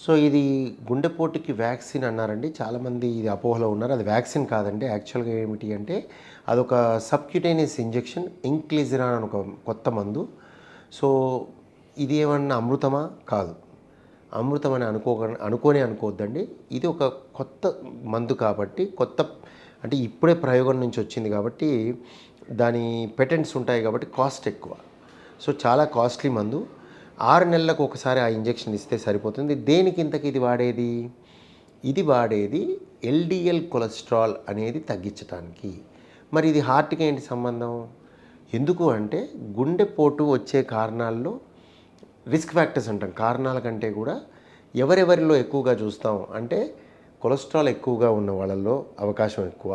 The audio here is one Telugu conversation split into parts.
సో ఇది గుండెపోటుకి వ్యాక్సిన్ అన్నారండి. చాలామంది ఇది అపోహలో ఉన్నారు. అది వ్యాక్సిన్ కాదండి. యాక్చువల్‌గా ఏమిటి అంటే అదొక సబ్క్యూటేనియస్ ఇంజెక్షన్ ఇంక్లిజిరాన్ అని ఒక కొత్త మందు. సో ఇది ఏమన్నా అమృతమా? కాదు. అమృతం అని అనుకోవద్దండి. ఇది ఒక కొత్త మందు కాబట్టి అంటే ఇప్పుడే ప్రయోగం నుంచి వచ్చింది కాబట్టి దాని పేటెంట్స్ ఉంటాయి కాబట్టి కాస్ట్ ఎక్కువ. సో చాలా కాస్ట్లీ మందు. 6 నెలలకు ఒకసారి ఆ ఇంజెక్షన్ ఇస్తే సరిపోతుంది. దేనికి ఇంతకి ఇది వాడేది? ఇది వాడేది ఎల్‌డిఎల్ కొలెస్ట్రాల్ అనేది తగ్గించటానికి. మరి ఇది హార్ట్‌కి ఏంటి సంబంధం? ఎందుకు అంటే గుండెపోటు వచ్చే కారణాల్లో రిస్క్ ఫ్యాక్టర్స్ అంటాం. కారణాల కంటే కూడా ఎవరెవరిలో ఎక్కువగా చూస్తాం అంటే కొలెస్ట్రాల్ ఎక్కువగా ఉన్న వాళ్ళల్లో అవకాశం ఎక్కువ,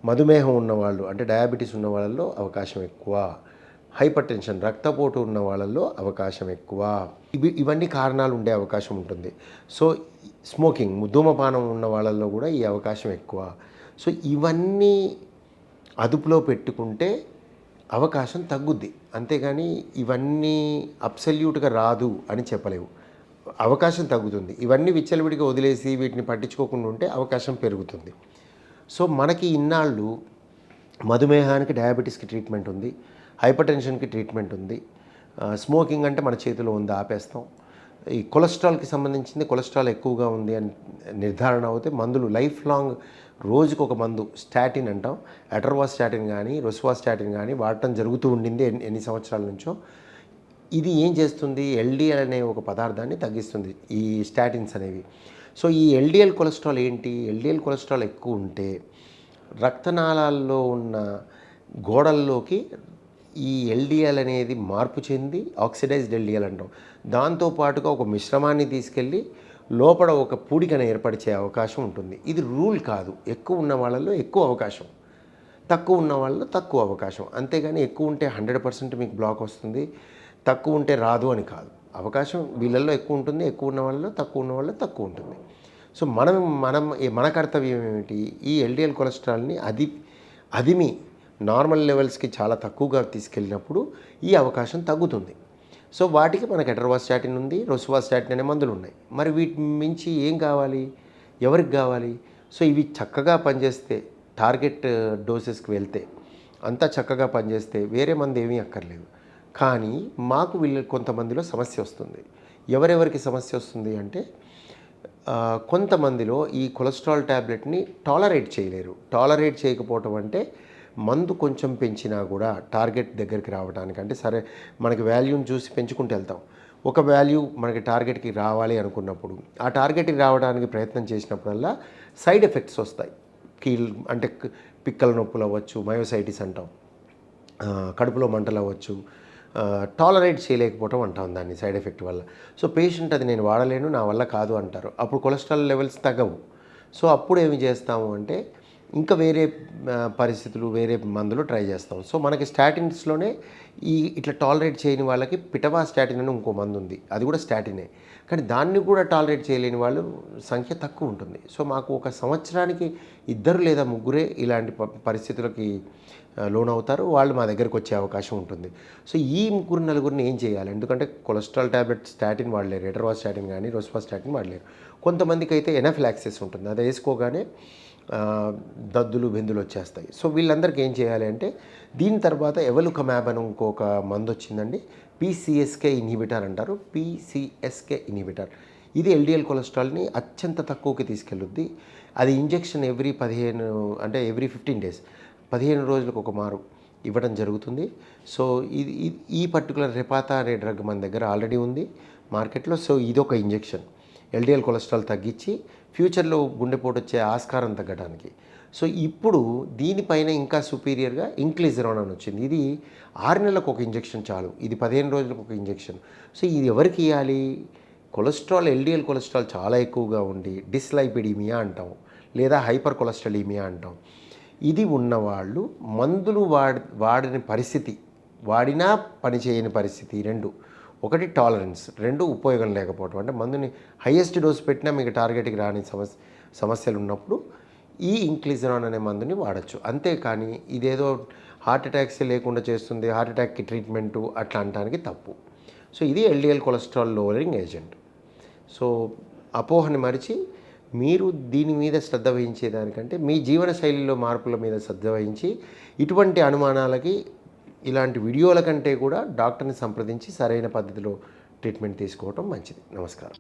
మధుమేహం ఉన్నవాళ్ళు అంటే డయాబెటీస్ ఉన్న వాళ్ళల్లో అవకాశం ఎక్కువ, హైపర్ టెన్షన్ రక్తపోటు ఉన్న వాళ్ళల్లో అవకాశం ఎక్కువ. ఇవన్నీ కారణాలు ఉండే అవకాశం ఉంటుంది. సో స్మోకింగ్ ధూమపానం ఉన్న వాళ్ళల్లో కూడా ఈ అవకాశం ఎక్కువ. సో ఇవన్నీ అదుపులో పెట్టుకుంటే అవకాశం తగ్గుద్ది. అంతేగాని ఇవన్నీ అబ్సల్యూట్‌గా రాదు అని చెప్పలేవు. అవకాశం తగ్గుతుంది. ఇవన్నీ విచ్చలవిడిగా వదిలేసి వీటిని పట్టించుకోకుండా ఉంటే అవకాశం పెరుగుతుంది. సో మనకి ఇన్నాళ్ళు మధుమేహానికి డయాబెటీస్‌కి ట్రీట్మెంట్ ఉంది. హైపర్ టెన్షన్‌కి ట్రీట్మెంట్ ఉంది. స్మోకింగ్ అంటే మన చేతిలో ఉంది, ఆపేస్తాం. ఈ కొలెస్ట్రాల్‌కి సంబంధించింది కొలెస్ట్రాల్ ఎక్కువగా ఉంది అని నిర్ధారణ అవుతే మందులు లైఫ్ లాంగ్ రోజుకొక మందు స్టాటిన్ అంటాం. అటర్వాస్టాటిన్ కానీ రోసువాస్టాటిన్ కానీ వాడటం జరుగుతూ ఉండింది ఎన్ని సంవత్సరాల నుంచో. ఇది ఏం చేస్తుంది? ఎల్‌డిఎల్ అనే ఒక పదార్థాన్ని తగ్గిస్తుంది ఈ స్టాటిన్స్ అనేవి. సో ఈ ఎల్‌డిఎల్ కొలెస్ట్రాల్ ఏంటి? ఎల్‌డిఎల్ కొలెస్ట్రాల్ ఎక్కువ ఉంటే రక్తనాళాల్లో ఉన్న గోడల్లోకి ఈ ఎల్‌డిఎల్ అనేది మార్పు చెంది ఆక్సిడైజ్డ్ ఎల్‌డిఎల్ అంటాం. దాంతోపాటుగా ఒక మిశ్రమాన్ని తీసుకెళ్ళి లోపల ఒక పూడికను ఏర్పరిచే అవకాశం ఉంటుంది. ఇది రూల్ కాదు. ఎక్కువ ఉన్న వాళ్ళలో ఎక్కువ అవకాశం, తక్కువ ఉన్న వాళ్ళలో తక్కువ అవకాశం. అంతేగాని ఎక్కువ ఉంటే 100% మీకు బ్లాక్ వస్తుంది, తక్కువ ఉంటే రాదు అని కాదు. అవకాశం వీళ్ళల్లో ఎక్కువ ఉంటుంది, ఎక్కువ ఉన్న వాళ్ళలో తక్కువ ఉన్న వాళ్ళలో తక్కువ ఉంటుంది. సో మన కర్తవ్యం ఏమిటి? ఈ ఎల్‌డిఎల్ కొలెస్ట్రాల్ని అదిమి నార్మల్ లెవెల్స్కి చాలా తక్కువగా తీసుకెళ్ళినప్పుడు ఈ అవకాశం తగ్గుతుంది. సో వాటికి మనకి అటర్వాస్టాటిన్ ఉంది, రోసువాస్టాటిన్ అనే మందులు ఉన్నాయి. మరి వీటి మించి ఏం కావాలి? ఎవరికి కావాలి? సో ఇవి చక్కగా పనిచేస్తే టార్గెట్ డోసెస్కి వెళ్తే అంతా చక్కగా పనిచేస్తే వేరే మందు ఏమీ అక్కర్లేదు. కానీ మాకు కొంతమందిలో సమస్య వస్తుంది. ఎవరెవరికి సమస్య వస్తుంది అంటే కొంతమందిలో ఈ కొలెస్ట్రాల్ ట్యాబ్లెట్ని టాలరేట్ చేయలేరు. టాలరేట్ చేయకపోవటం అంటే మందు కొంచెం పెంచినా కూడా టార్గెట్ దగ్గరికి రావడానికి అంటే సరే మనకి వాల్యూని చూసి పెంచుకుంటూ వెళ్తాం. ఒక వాల్యూ మనకి టార్గెట్కి రావాలి అనుకున్నప్పుడు ఆ టార్గెట్కి రావడానికి ప్రయత్నం చేసినప్పుడల్లా సైడ్ ఎఫెక్ట్స్ వస్తాయి. అంటే పిక్కల నొప్పులు అవ్వచ్చు, మయోసైటిస్ అంటాం, కడుపులో మంటలు అవ్వచ్చు, టాలరేట్ చేయలేకపోవటం అంటాం దాన్ని సైడ్ ఎఫెక్ట్ వల్ల. సో పేషెంట్ అది నేను వాడలేను, నా వల్ల కాదు అంటారు. అప్పుడు కొలెస్ట్రాల్ లెవెల్స్ తగ్గవు. సో అప్పుడు ఏమి చేస్తాము అంటే ఇంకా వేరే పరిస్థితులు వేరే మందులు ట్రై చేస్తాం. సో మనకి స్టాటిన్స్లోనే ఇట్లా టాలరేట్ చేయని వాళ్ళకి పిటవాస్టాటిన్ అని ఇంకో మందు ఉంది. అది కూడా స్టాటినే. కానీ దాన్ని కూడా టాలరేట్ చేయలేని వాళ్ళు సంఖ్య తక్కువ ఉంటుంది. సో మాకు ఒక సంవత్సరానికి 2 లేదా 3 ఇలాంటి పరిస్థితులకి లోనవుతారు. వాళ్ళు మా దగ్గరకు వచ్చే అవకాశం ఉంటుంది. సో ఈ 3, 4 ఏం చేయాలి? ఎందుకంటే కొలెస్ట్రాల్ ట్యాబ్లెట్ స్టాటిన్ వాడలేరు, అటర్వాస్టాటిన్ కానీ రోసువాస్టాటిన్ వాడలేరు. కొంతమందికి అయితే ఎనాఫిలాక్సిస్ ఉంటుంది. అది వేసుకోగానే దద్దులు బెందులు వచ్చేస్తాయి. సో వీళ్ళందరికీ ఏం చేయాలి అంటే దీని తర్వాత ఎవలుకమాబ్ అని ఇంకొక మందు వచ్చిందండి. పీసీఎస్కే ఇన్హిబిటర్ అంటారు. పీసీఎస్కే ఇన్హిబిటర్ ఇది ఎల్‌డిఎల్ కొలెస్ట్రాల్ని అత్యంత తక్కువకి తీసుకెళ్ళుద్ది. అది ఇంజెక్షన్ ఎవ్రీ 15 డేస్ 15 రోజులకు ఒక మారు ఇవ్వడం జరుగుతుంది. సో ఈ పర్టికులర్ రెపాతా అనే డ్రగ్ మన దగ్గర ఆల్రెడీ ఉంది మార్కెట్లో. సో ఇదొక ఇంజెక్షన్ ఎల్‌డిఎల్ కొలెస్ట్రాల్ తగ్గించి ఫ్యూచర్లో గుండెపోటు వచ్చే ఆస్కారం తగ్గడానికి. సో ఇప్పుడు దీనిపైన ఇంకా సుపీరియర్గా ఇంక్లిజిరాన్ అని వచ్చింది. ఇది 6 నెలలకు ఒక ఇంజెక్షన్ చాలు. ఇది 15 రోజులకు ఒక ఇంజెక్షన్. సో ఇది ఎవరికి ఇవ్వాలి? ఎల్‌డిఎల్ కొలెస్ట్రాల్ చాలా ఎక్కువగా ఉండి డిస్లైపిడీమియా అంటాం, లేదా హైపర్ కొలెస్ట్రాలీమియా అంటాం. ఇది ఉన్నవాళ్ళు మందులు వాడని పరిస్థితి, వాడినా పనిచేయని పరిస్థితి 2. ఒకటి టాలరెన్స్, 2 ఉపయోగం లేకపోవడం. అంటే మందుని హైయెస్ట్ డోస్ పెట్టినా మీకు టార్గెట్కి రాని సమస్యలు ఉన్నప్పుడు ఈ ఇంక్లిజిరాన్ అనే మందుని వాడచ్చు. అంతేకాని ఇదేదో హార్ట్ అటాక్స్ లేకుండా చేస్తుంది, హార్ట్ అటాక్కి ట్రీట్మెంటు అట్లా అనడానికి తప్పు. సో ఇది LDL cholesterol lowering agent. So అపోహని మరిచి మీరు దీని మీద శ్రద్ధ వహించేదానికంటే మీ జీవన శైలిలో మార్పుల మీద శ్రద్ధ వహించి ఇటువంటి అనుమానాలకి ఇలాంటి వీడియోల కంటే కూడా డాక్టర్ని సంప్రదించి సరైన పద్ధతిలో ట్రీట్మెంట్ తీసుకోవటం మంచిది. నమస్కారం.